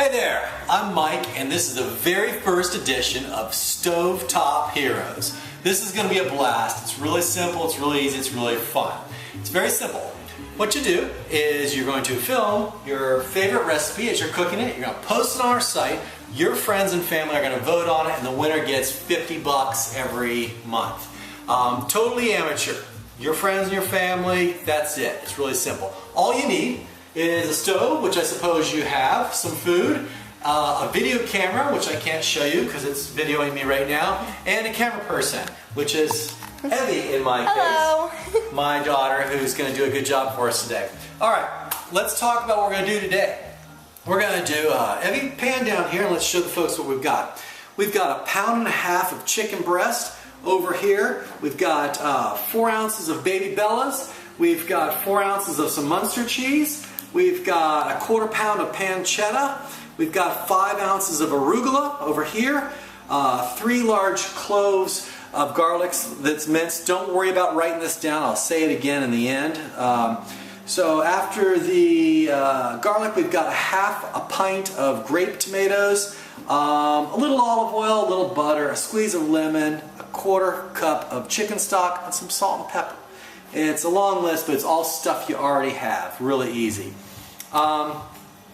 Hey there, I'm Mike, and this is the very first edition of Stovetop Heroes. This is going to be a blast. It's really simple, it's really easy, it's really fun. It's very simple. What you do is you're going to film your favorite recipe as you're cooking it. You're going to post it on our site. Your friends and family are going to vote on it, and the winner gets $50 every month. Totally amateur. Your friends and your family, that's it. It's really simple. All you need is a stove, which I suppose you have, some food, a video camera, which I can't show you because it's videoing me right now, and a camera person, which is Evie in my case, my daughter, who's going to do a good job for us today. All right, let's talk about what we're going to do today. We're going to do, Evie, pan down here and let's show the folks what we've got. We've got 1.5 pounds of chicken breast over here. We've got 4 ounces of baby bellas. We've got 4 ounces of some Munster cheese. We've got 1/4 pound of pancetta. We've got 5 ounces of arugula over here. 3 large cloves of garlic that's minced. Don't worry about writing this down. I'll say it again in the end. So after the garlic, we've got 1/2 pint of grape tomatoes, a little olive oil, a little butter, a squeeze of lemon, 1/4 cup of chicken stock, and some salt and pepper. It's a long list, but it's all stuff you already have. Really easy.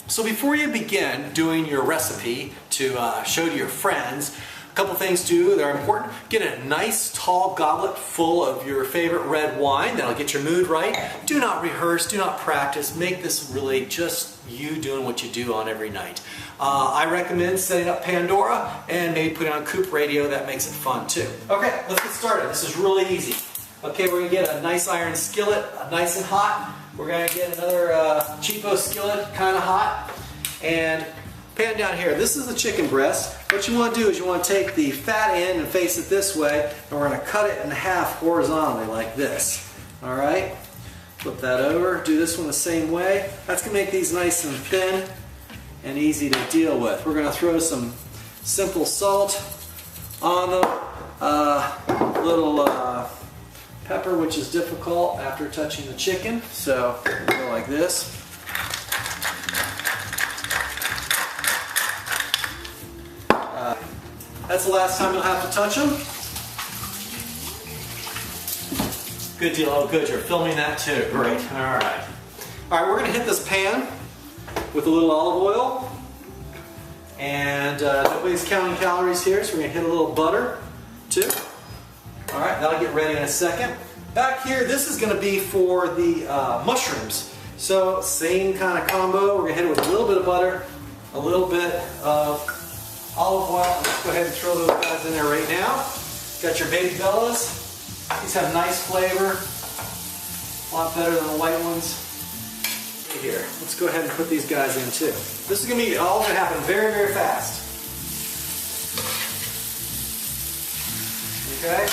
So before you begin doing your recipe to show to your friends, a couple things to do that are important. Get a nice tall goblet full of your favorite red wine. That'll get your mood right. Do not rehearse, do not practice. Make this really just you doing what you do on every night. I recommend setting up Pandora and maybe putting on Coop Radio. That makes it fun too. Okay, let's get started. This is really easy. Okay, we're going to get a nice iron skillet, nice and hot. We're going to get another cheapo skillet, kind of hot. And pan down here. This is the chicken breast. What you want to do is you want to take the fat end and face it this way, and we're going to cut it in half horizontally like this. All right? Flip that over. Do this one the same way. That's going to make these nice and thin and easy to deal with. We're going to throw some simple salt on them. Little pepper, which is difficult after touching the chicken, so go like this. That's the last time you'll have to touch them. Good deal. Oh, good. You're filming that too. Great. All right. All right. We're going to hit this pan with a little olive oil, and nobody's counting calories here, so we're going to hit a little butter too. All right, that'll get ready in a second. Back here, this is going to be for the mushrooms. So same kind of combo. We're going to hit it with a little bit of butter, a little bit of olive oil. Let's go ahead and throw those guys in there right now. Got your baby bellas. These have nice flavor. A lot better than the white ones. Here, let's go ahead and put these guys in too. This is going to be all going to happen very, very fast. Okay.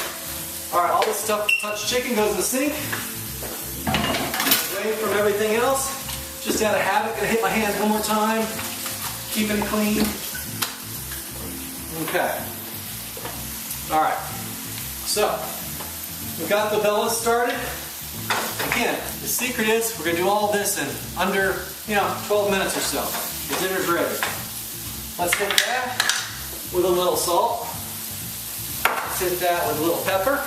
All right, all this stuff, touch chicken goes in the sink. Away from everything else. Just out of habit, gonna hit my hands one more time. Keeping it clean. Okay. All right. So, we've got the bellas started. Again, the secret is we're gonna do all this in under, 12 minutes or so. The dinner's ready. Let's hit that with a little salt. Hit that with a little pepper.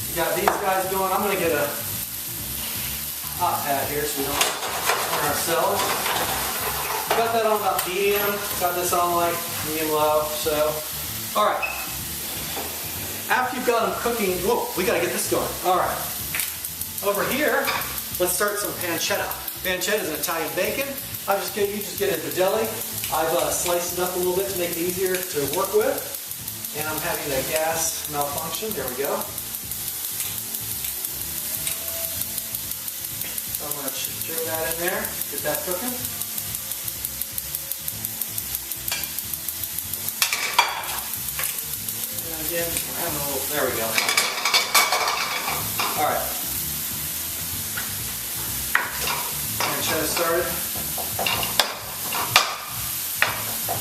You got these guys going. I'm going to get a hot pad here so we don't burn ourselves. Got that on about medium. Got this on like medium low. So, all right. After you've got them cooking, whoa, we got to get this going. All right. Over here, let's start some pancetta. Pancetta is an Italian bacon. You just get it at the deli. I've sliced it up a little bit to make it easier to work with. And I'm having a gas malfunction. There we go. So I'm going to throw that in there, get that cooking. And again, we're having a little, there we go. All right. Pancetta started.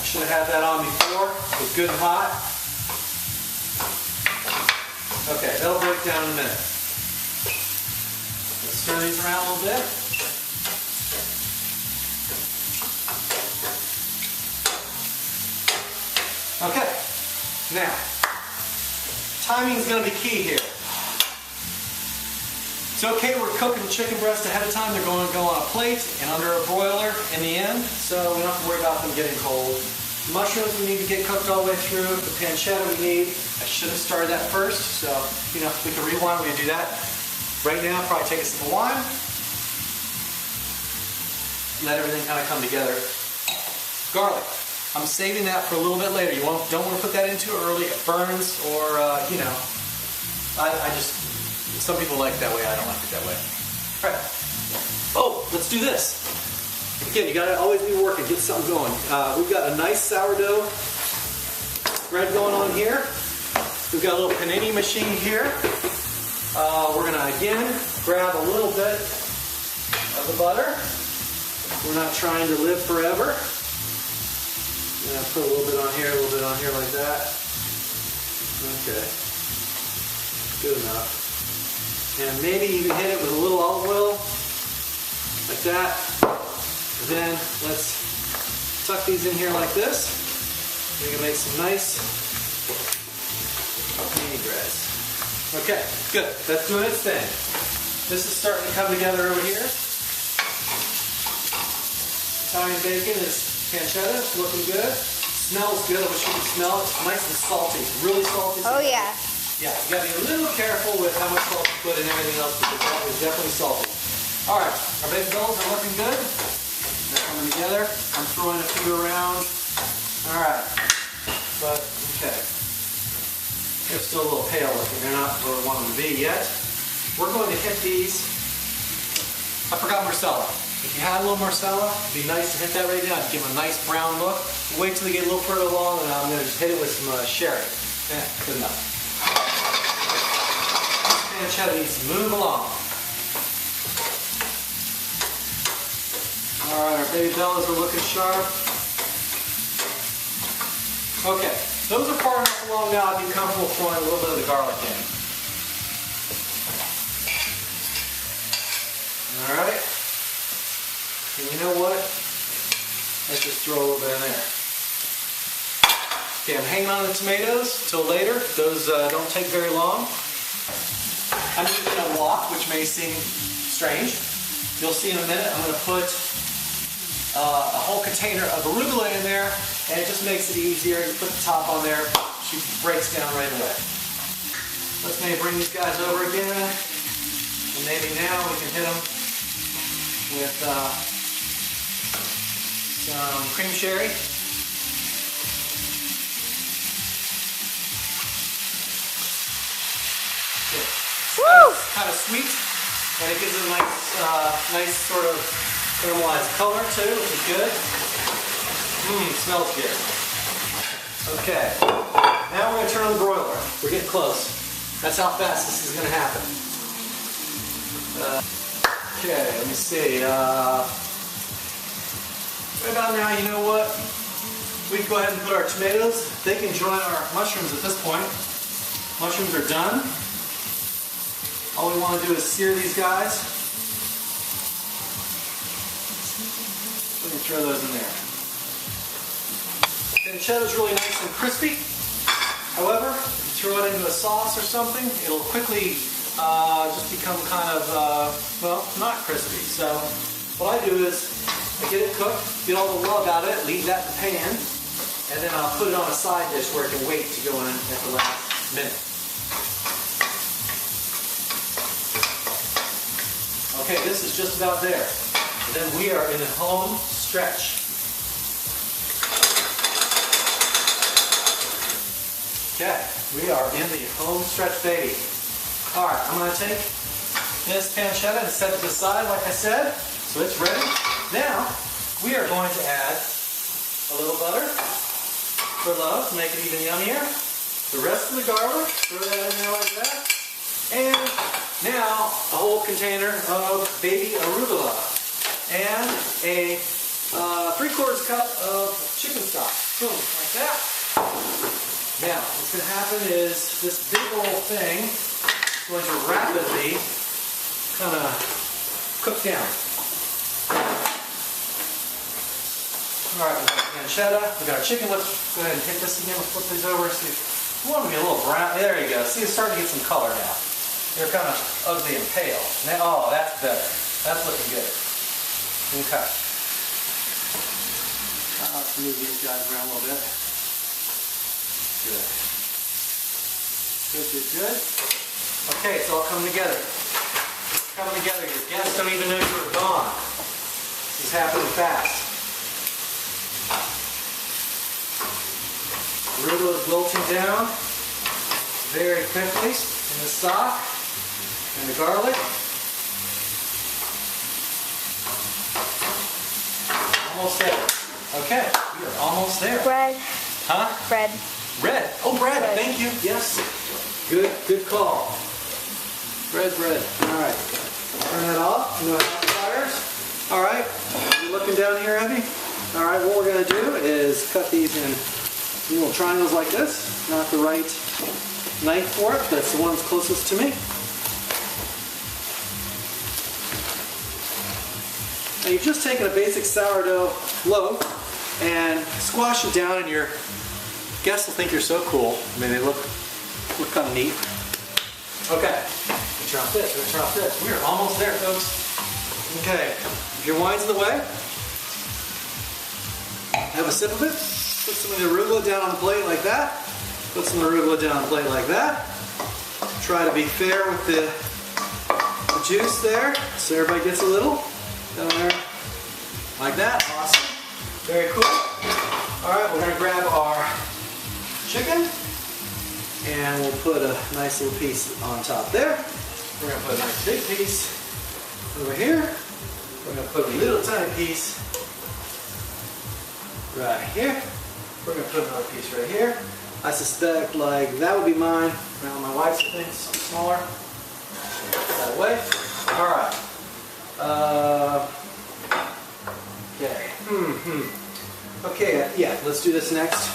Should have had that on before. It was good and hot. Okay, that'll break down in a minute. Let's stir these around a little bit. Now, timing is going to be key here. It's okay, we're cooking the chicken breast ahead of time. They're going to go on a plate and under a broiler in the end, so we don't have to worry about them getting cold. The mushrooms we need to get cooked all the way through. The pancetta we need. I should have started that first, so we can rewind when we do that. Right now, probably take a sip of wine. Let everything kind of come together. Garlic. I'm saving that for a little bit later. You don't want to put that in too early. It burns, or some people like it that way. I don't like it that way. All right. Oh, let's do this. Again, you got to always be working. Get something going. We've got a nice sourdough spread going on here. We've got a little panini machine here. We're going to, again, grab a little bit of the butter. We're not trying to live forever. I'm going to put a little bit on here, a little bit on here like that. Okay. Good enough. And maybe you can hit it with a little olive oil, like that. And then let's tuck these in here like this. We can make some nice mini breads. Okay, good. That's doing its thing. This is starting to come together over here. Italian bacon is pancetta. It's looking good. Smells good. I wish you could smell it. It's nice and salty. It's really salty. Oh yeah. Yeah, you gotta be a little careful with how much salt you put in everything else because that is definitely salty. All right, our baked rolls are looking good. They're coming together. I'm throwing a few around. All right, but okay. They're still a little pale looking. They're not where we want them to be yet. We're going to hit these. I forgot marsala. If you had a little marsala, it'd be nice to hit that right now to give them a nice brown look. Wait till they get a little further along, and I'm going to just hit it with some sherry. Good enough. Pancetta needs to move along. Alright, our baby bellas are looking sharp. Okay, those are far enough along now I'd be comfortable throwing a little bit of the garlic in. Alright. And you know what? Let's just throw a little bit in there. Okay, I'm hanging on the tomatoes until later. Those don't take very long. I'm using a wok, which may seem strange. You'll see in a minute. I'm going to put a whole container of arugula in there, and it just makes it easier. You put the top on there, she breaks down right away. Let's maybe bring these guys over again, and maybe now we can hit them with some cream sherry. It's kind of sweet, and it gives it a nice sort of caramelized color too, which is good. Smells good. Okay, now we're going to turn on the broiler. We're getting close. That's how fast this is going to happen. Okay, let me see. Right about now, you know what? We can go ahead and put our tomatoes. They can join our mushrooms at this point. Mushrooms are done. All we want to do is sear these guys. We can throw those in there. Pancetta is really nice and crispy. However, if you throw it into a sauce or something, it'll quickly just become kind of, well, not crispy. So what I do is I get it cooked, get all the love out of it, leave that in the pan, and then I'll put it on a side dish where it can wait to go in at the last minute. Okay, this is just about there. And then we are in the home stretch. Okay, we are in the home stretch, baby. All right, I'm going to take this pancetta and set it aside, like I said, so it's ready. Now, we are going to add a little butter for love to make it even yummier. The rest of the garlic, throw that in there like that. And now a whole container of baby arugula and a 3/4 cup of chicken stock. Boom, like that. Now, what's going to happen is this big old thing is going to rapidly kind of cook down. All right, we got pancetta, we got our chicken. Let's go ahead and hit this again. Let's flip these over. See if You want them to be a little brown. There you go. See, it's starting to get some color now. They're kind of ugly and pale. Now, oh, that's better. That's looking good. Okay. Let's move these guys around a little bit. Good. Good, good, good. Okay, it's all coming together. It's coming together. Your guests don't even know you were gone. This is happening fast. Arugula is wilting down very quickly in the stock and the garlic. Almost there. Okay, we are almost there. Bread. Huh? Bread. Bread. Oh, bread. Thank you. Yes. Good call. Bread. All right. Turn that off. No fires. All right. You looking down here, Abby? All right. What we're going to do is cut these in little triangles like this. Not the right knife for it, but it's the one that's closest to me. Now you've just taken a basic sourdough loaf and squash it down, and your guests will think you're so cool. I mean, they look kind of neat. Okay, let's turn off this. Let's turn off this. We're almost there, folks. Okay, if your wine's in the way, have a sip of it. Put some of the arugula down on the plate like that. Put some arugula down on the plate like that. Try to be fair with the juice there, so everybody gets a little down there, like that. Awesome. Very cool. All right, we're gonna grab our chicken, and we'll put a nice little piece on top there. We're gonna put a nice big piece over here. We're gonna put a little tiny piece right here. We're going to put another piece right here. I suspect like that would be mine. Now my wife's I think something smaller. That way. Alright. Okay. Okay, yeah, let's do this next.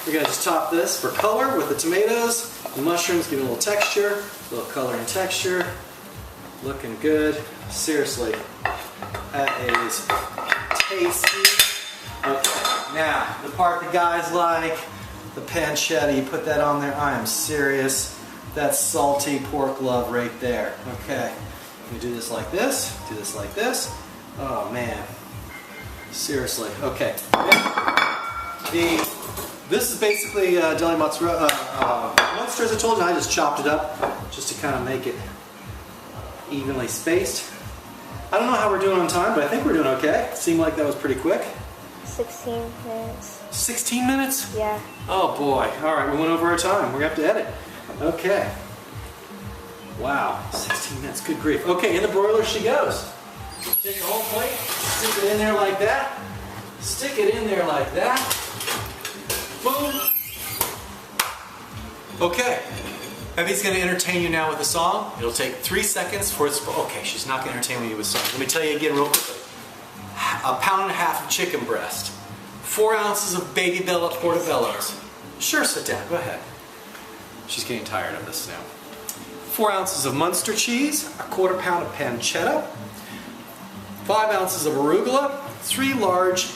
We're going to just top this for color with the tomatoes. The mushrooms give it a little texture, a little color and texture. Looking good. Seriously. That is tasty. Okay. Now, the part the guys like, the pancetta, you put that on there. I am serious. That's salty pork love right there. Okay. We do this like this. Do this like this. Oh man. Seriously. Okay. This is basically deli mozzarella. Monster, as I told you, I just chopped it up just to kind of make it evenly spaced. I don't know how we're doing on time, but I think we're doing okay. It seemed like that was pretty quick. 16 minutes. 16 minutes? Yeah. Oh boy. Alright, we went over our time. We're going to have to edit. Okay. Wow. 16 minutes. Good grief. Okay, in the broiler she goes. Take your whole plate, stick it in there like that. Stick it in there like that. Boom. Okay. Abby's going to entertain you now with a song. It'll take 3 seconds for it to... Okay, she's not going to entertain you with a song. Let me tell you again real quickly. 1.5 pounds of chicken breast, 4 ounces of baby bella portobellos. Sure, sit down, go ahead. She's getting tired of this now. 4 ounces of Munster cheese, 1/4 pound of pancetta, 5 ounces of arugula, 3 large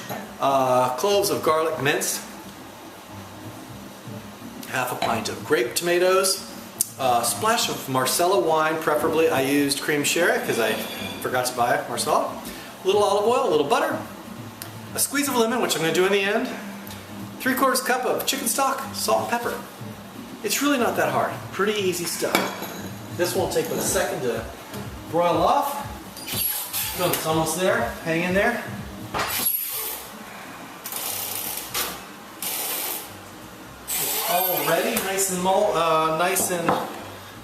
cloves of garlic minced, 1/2 pint of grape tomatoes, a splash of Marsala wine, preferably I used cream sherry because I forgot to buy Marsala. A little olive oil, a little butter, a squeeze of lemon, which I'm going to do in the end, 3/4 cup of chicken stock, salt and pepper. It's really not that hard. Pretty easy stuff. This won't take but a second to broil off. Good, it's almost there. Hang in there. It's all ready, nice and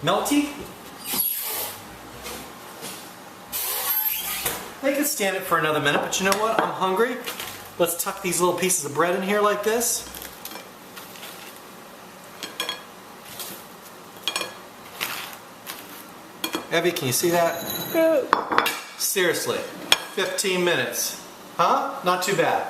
melty. They could stand it for another minute, but you know what? I'm hungry. Let's tuck these little pieces of bread in here like this. Evie, can you see that? Seriously, 15 minutes. Huh? Not too bad.